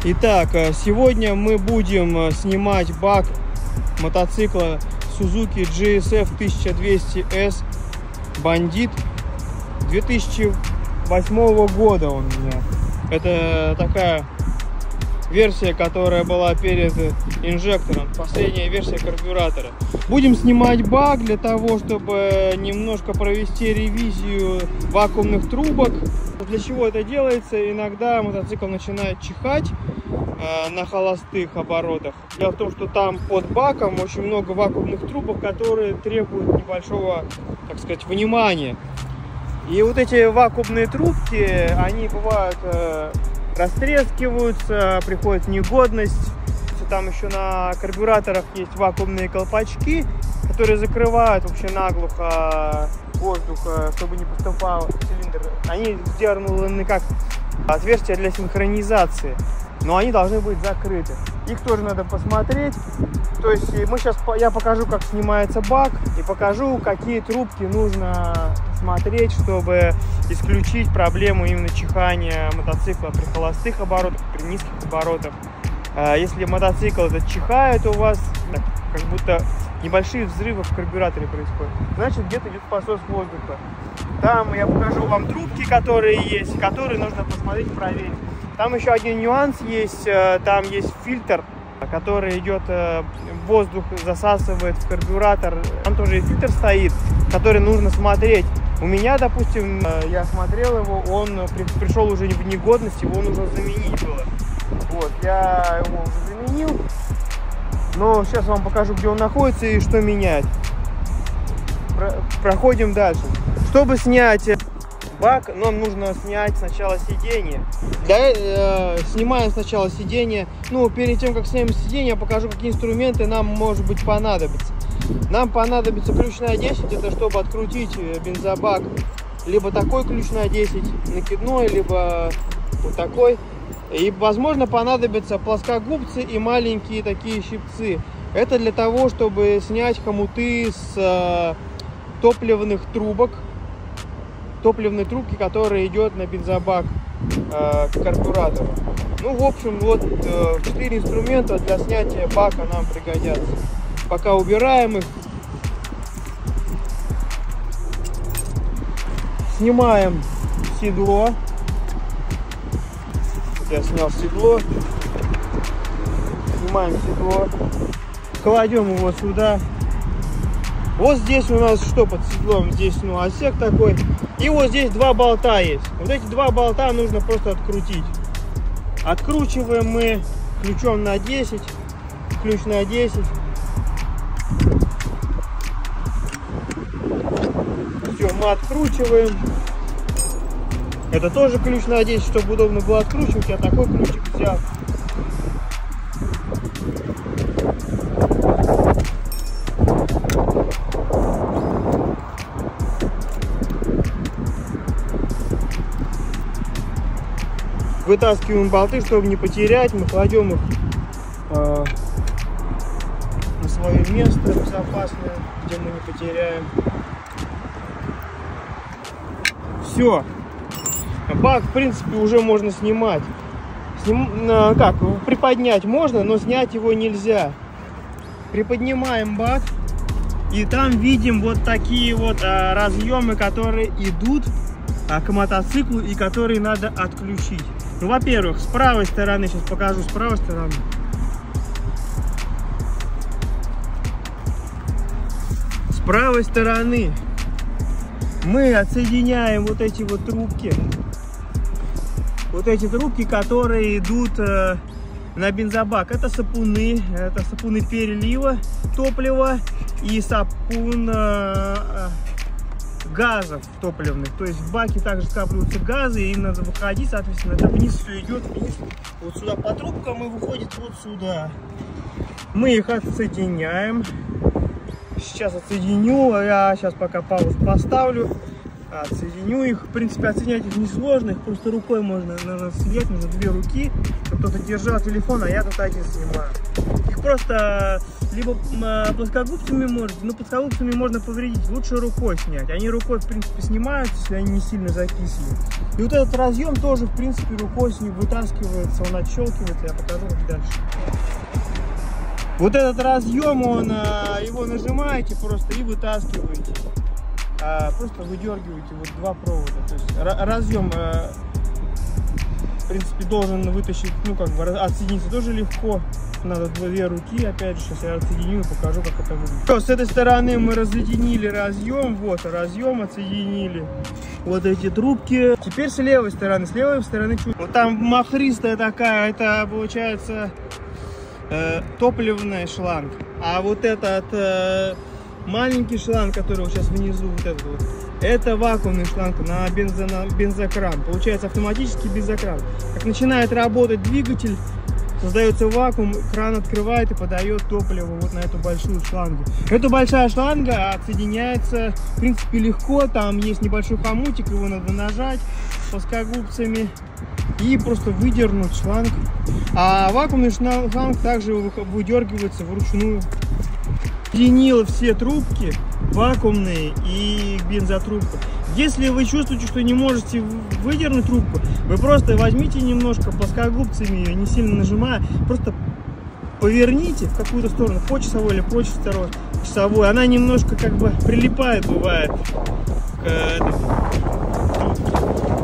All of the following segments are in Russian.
Итак, сегодня мы будем снимать бак мотоцикла Suzuki GSF 1200S Bandit 2008 года он у меня. Это такая версия, которая была перед инжектором, последняя версия карбюратора. Будем снимать бак для того, чтобы немножко провести ревизию вакуумных трубок. Для чего это делается? Иногда мотоцикл начинает чихать на холостых оборотах. Дело в том, что там под баком очень много вакуумных трубок, которые требуют небольшого, так сказать, внимания. И вот эти вакуумные трубки, они бывают растрескиваются, приходит в негодность. Там еще на карбюраторах есть вакуумные колпачки, которые закрывают вообще наглухо воздух, чтобы не поступал в цилиндр. Они сделаны как отверстия для синхронизации, но они должны быть закрыты. Их тоже надо посмотреть. То есть я покажу, как снимается бак, и покажу, какие трубки нужно смотреть, чтобы исключить проблему именно чихания мотоцикла при холостых оборотах, при низких оборотах. Если мотоцикл этот чихает у вас, так, как будто небольшие взрывы в карбюраторе происходят, значит где-то идет посос воздуха. Там я покажу вам трубки, которые есть, которые нужно посмотреть, проверить. Там еще один нюанс есть, там есть фильтр, который идет, воздух засасывает в карбюратор. Там тоже и фильтр стоит, который нужно смотреть. У меня, допустим, я смотрел его, он пришел уже в негодность, его нужно заменить было. Вот, я его уже заменил, но сейчас вам покажу, где он находится и что менять. Проходим дальше. Чтобы снять бак, нам нужно снять сначала сиденье. Снимаем сначала сиденье. Ну, перед тем, как снимем сиденье, я покажу, какие инструменты нам, может быть, понадобятся. Нам понадобится ключ на 10, это чтобы открутить бензобак. Либо такой ключ на 10, накидной, либо вот такой. И, возможно, понадобятся плоскогубцы и маленькие такие щипцы. Это для того, чтобы снять хомуты с топливных трубок. Топливной трубки, которая идет на бензобак к карбюратору. Ну, в общем, вот 4 инструмента для снятия бака нам пригодятся. Пока убираем их. Снимаем седло. Я снял седло. Снимаем седло. Кладем его сюда. Вот здесь у нас что под седлом? Здесь, ну, отсек такой. И вот здесь 2 болта есть. Вот эти 2 болта нужно просто открутить. Откручиваем мы ключом на 10. Ключ на 10. Все, мы откручиваем. Это тоже ключ на 10, чтобы удобно было откручивать. Я такой ключик взял. Вытаскиваем болты, чтобы не потерять. Мы кладем их на свое место безопасное, где мы не потеряем. Все. Бак, в принципе, уже можно снимать. Приподнять можно, но снять его нельзя. Приподнимаем бак. И там видим вот такие вот разъемы, которые идут к мотоциклу и которые надо отключить. Ну, во-первых, с правой стороны, сейчас покажу с правой стороны. С правой стороны мы отсоединяем вот эти вот трубки. Вот эти трубки, которые идут на бензобак. Это сапуны перелива топлива и сапун газов топливных. То есть в баке также скапливаются газы, и им надо выходить, соответственно, это вниз все идет, вниз. Вот сюда по трубкам и выходит вот сюда. Мы их отсоединяем. Сейчас отсоединю, я сейчас пока паузу поставлю. Отсоединю их. В принципе, отсоединять их несложно, их просто рукой можно снять, нужно 2 руки, чтобы кто-то держал телефон, а я тут один снимаю. Их просто либо плоскогубцами можете, но плоскогубцами можно повредить, лучше рукой снять. Они рукой, в принципе, снимаются, если они не сильно закисли. И вот этот разъем тоже, в принципе, рукой с ним вытаскивается, он отщелкивается, я покажу как дальше. Вот этот разъем, его нажимаете просто и вытаскиваете. Просто выдергиваете вот два провода. То есть разъем, в принципе, должен вытащить, ну как бы отсоединиться тоже легко. Надо две руки, опять же, сейчас я отсоединю и покажу, как это выглядит. Все, с этой стороны мы разъединили разъем, вот разъем отсоединили. Вот эти трубки. Теперь с левой стороны чуть. Вот там махристая такая, это получается топливная шланг. А вот этот маленький шланг, который вот сейчас внизу, вот этот вот, это вакуумный шланг на бензокран. Получается автоматический бензокран. Как начинает работать двигатель, создается вакуум, кран открывает и подает топливо вот на эту большую шлангу. Эта большая шланга отсоединяется, в принципе, легко. Там есть небольшой хомутик, его надо нажать плоскогубцами и просто выдернуть шланг. А вакуумный шланг также выдергивается вручную. Соединил все трубки, вакуумные и бензотрубку. Если вы чувствуете, что не можете выдернуть трубку, вы просто возьмите немножко плоскогубцами ее, не сильно нажимая, просто поверните в какую-то сторону, по часовой или по часовой. Она немножко как бы прилипает, бывает, к этому.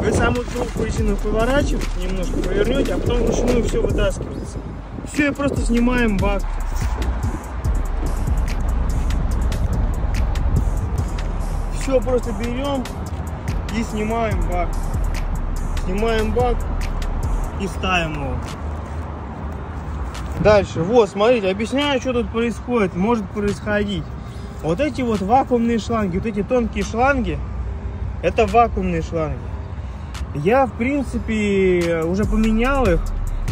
Вы саму трубку резину поворачиваете, немножко повернете, а потом вручную все вытаскивается. Все, и просто снимаем бак. Все, просто берем и снимаем бак. Снимаем бак и ставим его. Дальше, вот, смотрите, объясняю, что тут происходит, может происходить. Вот эти вот вакуумные шланги, вот эти тонкие шланги, это вакуумные шланги. Я, в принципе, уже поменял их,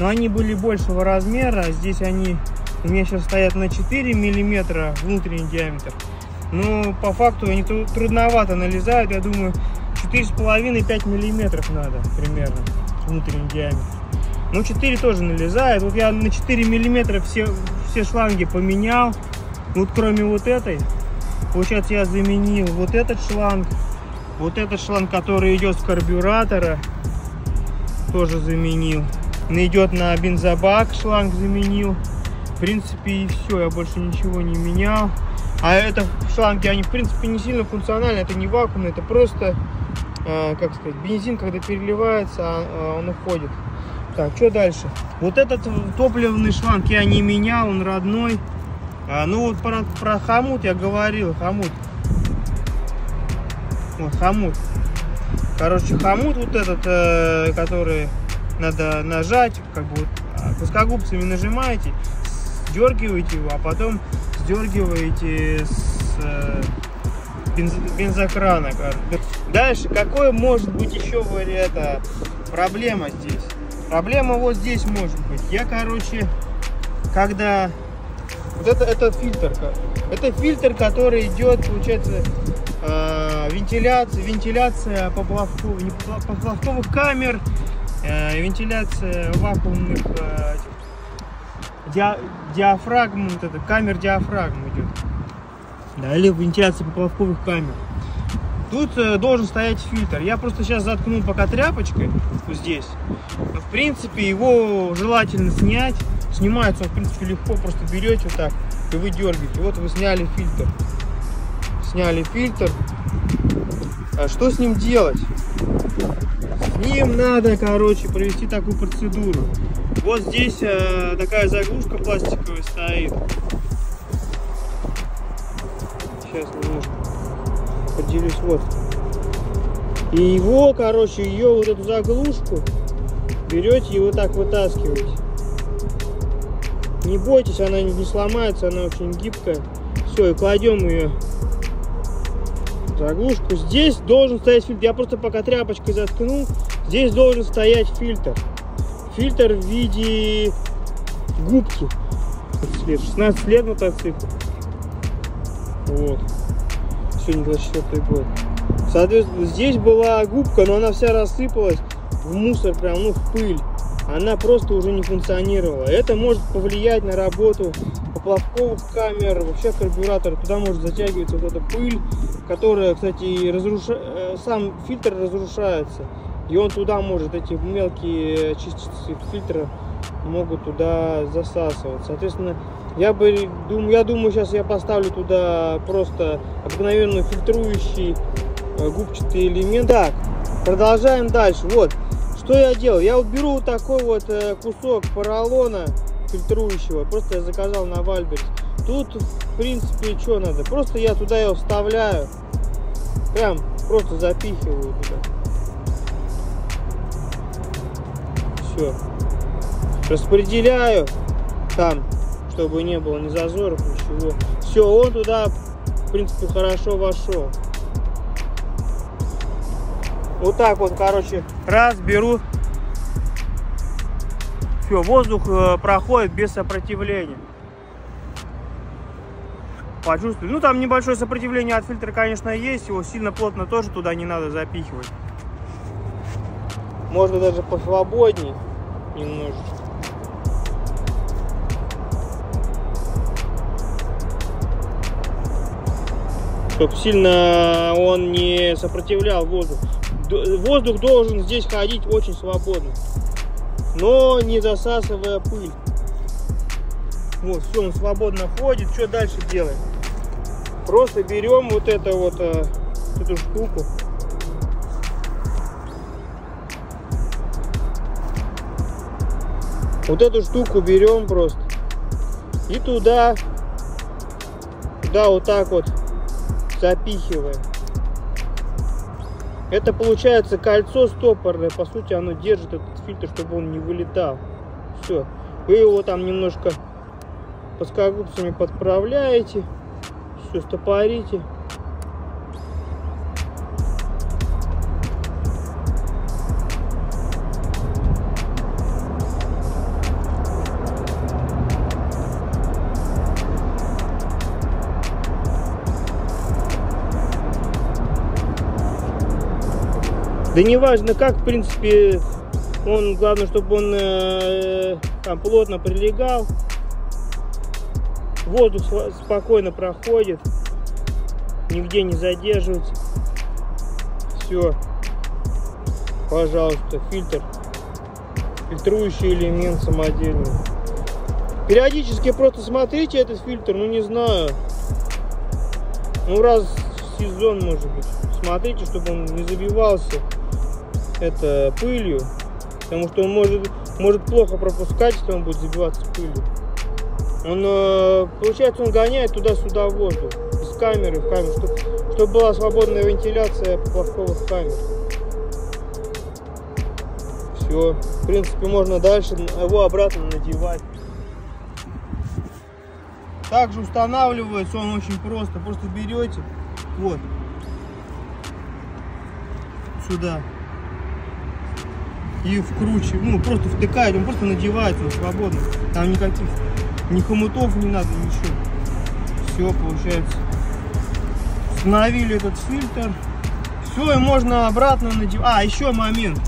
но они были большего размера. Здесь они у меня сейчас стоят на 4 миллиметра внутренний диаметр. Но по факту они трудновато налезают, я думаю, 4,5-5 миллиметров надо примерно внутренний диаметр. Ну 4 тоже налезает. Вот я на 4 миллиметра все шланги поменял. Вот кроме вот этой. Получается, я заменил вот этот шланг, который идет с карбюратора, тоже заменил. Идет на бензобак, шланг заменил. В принципе, и все, я больше ничего не менял. А это шланги, они в принципе не сильно функциональны, это не вакуумный, это просто, как сказать, бензин, когда переливается, он уходит. Так, что дальше? Вот этот топливный шланг я не менял, он родной. Ну вот про хомут я говорил, хомут. Вот хомут. Короче, хомут вот этот, который надо нажать, как бы вот, плоскогубцами нажимаете, сдергиваете его, а потом сдергиваете с бензокрана. Дальше, какое может быть еще проблема здесь? Проблема вот здесь может быть. Я, короче, когда... Вот это фильтр. Это фильтр, который идет, получается, вентиляция поплавковых камер, вентиляция вакуумных диафрагм, вот это, камер диафрагм идет. Да, или вентиляция поплавковых камер. Тут должен стоять фильтр. Я просто сейчас заткнул пока тряпочкой вот здесь. Но, в принципе, его желательно снять. Снимается он, в принципе, легко. Просто берете вот так и выдергиваете. Вот вы сняли фильтр. Сняли фильтр. А что с ним делать? С ним надо, короче, провести такую процедуру. Вот здесь такая заглушка пластиковая стоит. Сейчас немножко поделюсь. Вот. И его, короче, ее вот эту заглушку берете и вот так вытаскиваете. Не бойтесь, она не сломается, она очень гибкая. Все, и кладем ее заглушку. Здесь должен стоять фильтр. Я просто пока тряпочкой заткнул. Здесь должен стоять фильтр. Фильтр в виде губки. 16 лет мотоцикл. Вот. Сегодня 24 год. Соответственно, здесь была губка, но она вся рассыпалась в мусор, прям, ну, в пыль. Она просто уже не функционировала. Это может повлиять на работу поплавковых камер, вообще карбюратор. Туда может затягиваться вот эта пыль, которая, кстати, сам фильтр разрушается. И он туда может, эти мелкие частицы фильтра могут туда засасывать. Соответственно, я думаю, сейчас я поставлю туда просто обыкновенный фильтрующий губчатый элемент. Так, продолжаем дальше. Вот, что я делал. Я вот беру вот такой вот кусок поролона фильтрующего. Просто я заказал на Вальберс. Тут, в принципе, что надо? Просто я туда его вставляю. Прям просто запихиваю туда. Все. Распределяю там, чтобы не было ни зазоров, ничего. Все, он туда, в принципе, хорошо вошел. Вот так вот, короче, раз, беру. Все, воздух проходит без сопротивления. Почувствую. Ну, там небольшое сопротивление от фильтра, конечно, есть. Его сильно плотно тоже туда не надо запихивать. Можно даже посвободней немножечко. Чтобы сильно он не сопротивлял воздух. Воздух должен здесь ходить очень свободно, но не засасывая пыль. Вот, все, он свободно ходит. Что дальше делаем? Просто берем вот это вот эту штуку. Вот эту штуку берем просто и туда вот так вот запихиваем. Это получается кольцо стопорное. По сути, оно держит этот фильтр, чтобы он не вылетал. Все. Вы его там немножко плоскогубцами подправляете. Все, стопорите. Да не важно как, в принципе, он, главное, чтобы он там плотно прилегал. Воздух спокойно проходит, нигде не задерживается. Все, пожалуйста, фильтрующий элемент самодельный. Периодически просто смотрите этот фильтр, ну не знаю, ну раз в сезон, может быть. Смотрите, чтобы он не забивался пылью, потому что он может плохо пропускать, если он будет забиваться пылью. Получается, он гоняет туда-сюда воздух из камеры в камеру, чтобы была свободная вентиляция поплавковых камер. Все, в принципе, можно дальше его обратно надевать. Также устанавливается он очень просто. Просто берете вот сюда и вкручиваете, ну просто втыкаете, он просто надевается, он свободно. Там никаких ни хомутов не надо, ничего. Все, получается. Установили этот фильтр. Все, и можно обратно надевать. Еще момент.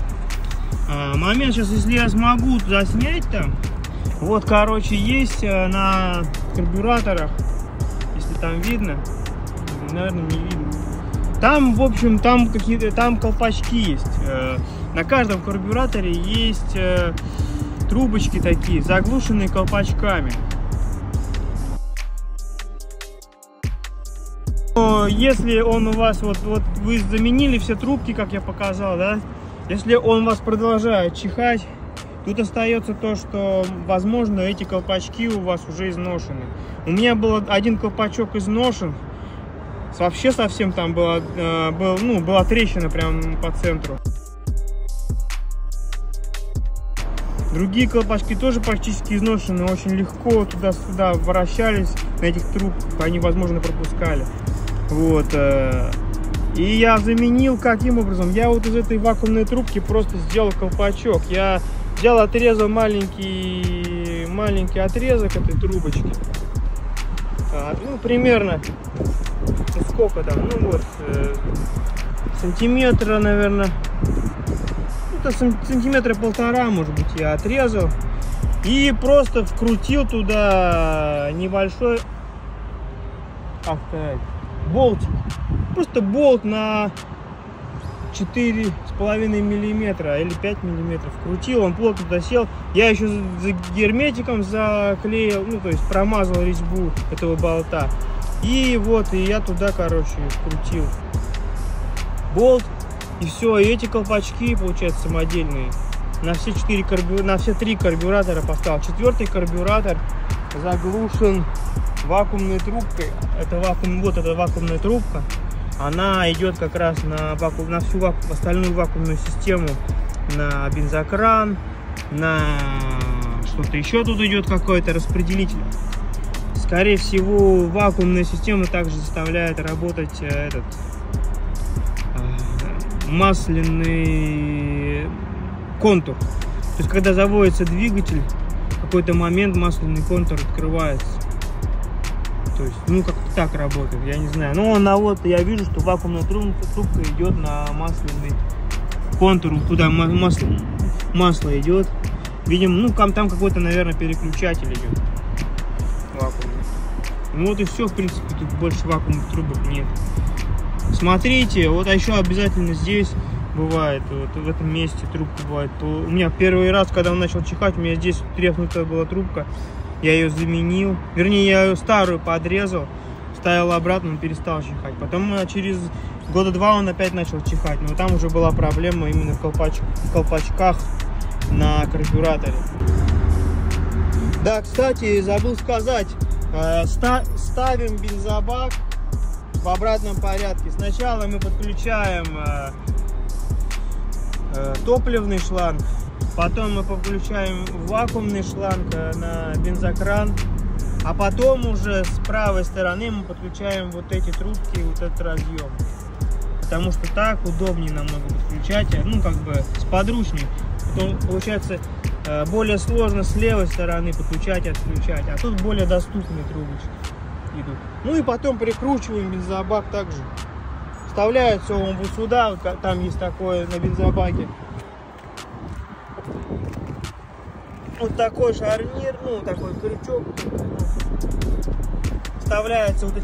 Момент сейчас, если я смогу заснять там. Вот, короче, есть на карбюраторах, если там видно, наверное, не видно. Там, в общем, там колпачки есть. На каждом карбюраторе есть трубочки такие, заглушенные колпачками. Но если он у вас, вот вы заменили все трубки, как я показал, да? Если он у вас продолжает чихать, тут остается то, что, возможно, эти колпачки у вас уже изношены. У меня был один колпачок изношен. Вообще совсем там была трещина прям по центру. Другие колпачки тоже практически изношены, очень легко туда-сюда вращались на этих трубках, они, возможно, пропускали. Вот. И я заменил каким образом? Я вот из этой вакуумной трубки просто сделал колпачок. Я взял, отрезал маленький отрезок этой трубочки. Ну, примерно, сколько там, ну вот, сантиметра, наверное, сантиметра полтора, может быть, я отрезал. И просто вкрутил туда небольшой, как сказать, болтик. Просто болт на 4,5 миллиметра или 5 миллиметров. Вкрутил, он плотно досел. Я еще за герметиком заклеил, ну то есть промазал резьбу этого болта. И вот, и я туда, короче, вкрутил болт. И все, и эти колпачки, получается, самодельные. На все 3 карбюратора поставил. 4-й карбюратор заглушен вакуумной трубкой. Это вакуумная трубка. Она идет как раз на всю остальную вакуумную систему, на бензокран, на что-то еще тут идет какой-то распределитель. Скорее всего, вакуумная система также заставляет работать масляный контур. То есть, когда заводится двигатель, в какой-то момент масляный контур открывается. То есть, ну, как-то так работает, я не знаю. Но вот я вижу, что вакуумная трубка идет на масляный контур, туда масло идет. Видимо, ну, там какой-то, наверное, переключатель идет. Вакуумный. Ну, вот и все, в принципе, тут больше вакуумных трубок нет. Смотрите, вот еще обязательно здесь бывает, вот в этом месте трубка бывает. У меня первый раз, когда он начал чихать, у меня здесь треснутая была трубка. Я ее заменил, вернее, я ее старую подрезал, ставил обратно, он перестал чихать. Потом через года 2 он опять начал чихать, но там уже была проблема именно в колпачках на карбюраторе. Да, кстати, забыл сказать, ставим бензобак в обратном порядке. Сначала мы подключаем топливный шланг. Потом мы подключаем вакуумный шланг на бензокран, а потом уже с правой стороны мы подключаем вот эти трубки, вот этот разъем. Потому что так удобнее намного подключать, ну как бы сподручнее. Потом получается более сложно с левой стороны подключать и отключать, а тут более доступные трубочки идут. Ну и потом прикручиваем бензобак также. Вставляется он вот сюда, вот, там есть такое на бензобаке. Вот такой шарнир, ну такой крючок, вставляется вот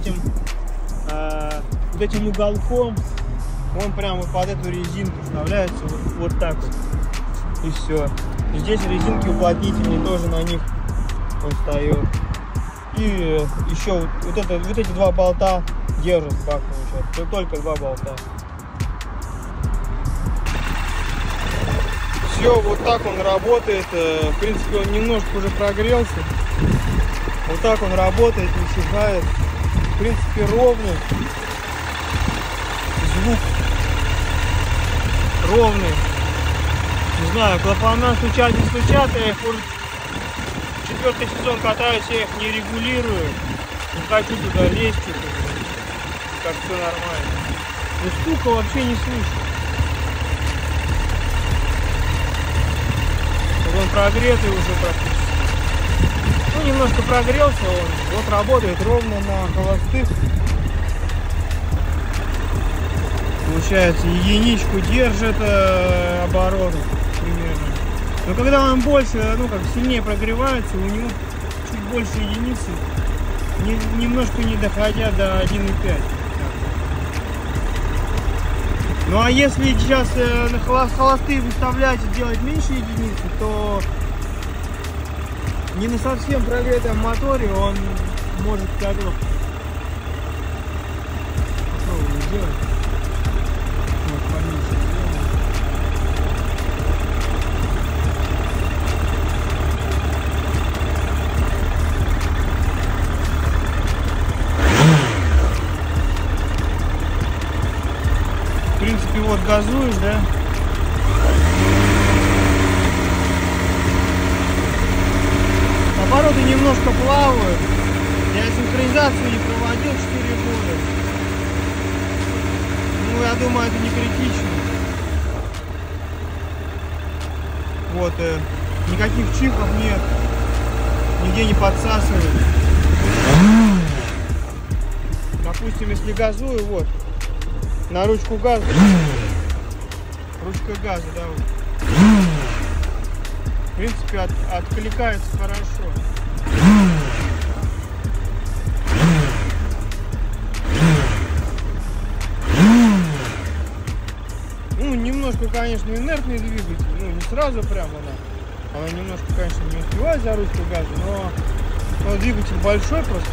этим уголком, он прямо под эту резинку вставляется вот так вот, и все. И здесь резинки уплотнительные тоже на них он встает. И еще вот эти 2 болта держат бак, получается, только 2 болта. Все, вот так он работает. В принципе, он немножко уже прогрелся. Вот так он работает, не чихает. В принципе, ровный. Звук ровный. Не знаю, клапана стучат, не стучат. Я их уже 4-й сезон катаюсь, я их не регулирую. Не хочу туда лезть, как все нормально. Но стука вообще не слышно. Он прогретый уже практически. Ну, немножко прогрелся он. Вот работает ровно на холостых. Получается, единичку держит обороты примерно. Но когда он больше, ну как сильнее прогревается, у него чуть больше единицы, немножко не доходя до 1,5. Ну а если сейчас на холостые выставлять и делать меньше единицы, то не на совсем прогретом моторе он может коробку. Попробуем сделать. Вот, поменьше сделаем. В принципе, вот газуешь, да? Обороты немножко плавают. Я синхронизацию не проводил 4 года. Ну, я думаю, это не критично. Вот, никаких чихов нет. Нигде не подсасывает. Допустим, если газую, вот, на ручку газа. Ручка газа, да, вот. В принципе, откликается хорошо. Ну, немножко, конечно, инертный двигатель, ну, не сразу прям она немножко, конечно, не успевает за ручку газа, но двигатель большой просто,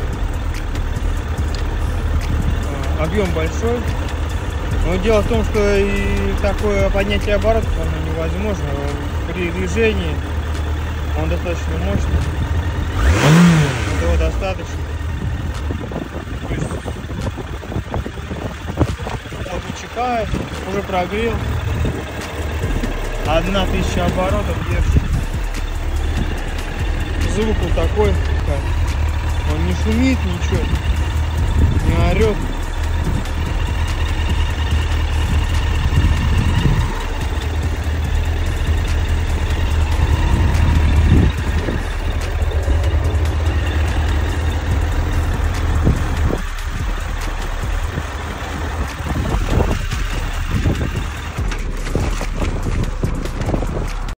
объем большой. Но дело в том, что и такое поднятие оборотов оно невозможно при движении, он достаточно мощный, этого достаточно. То есть он вычекает, уже прогрел, 1000 оборотов держит. Звук вот такой, он не шумит, ничего, не орет.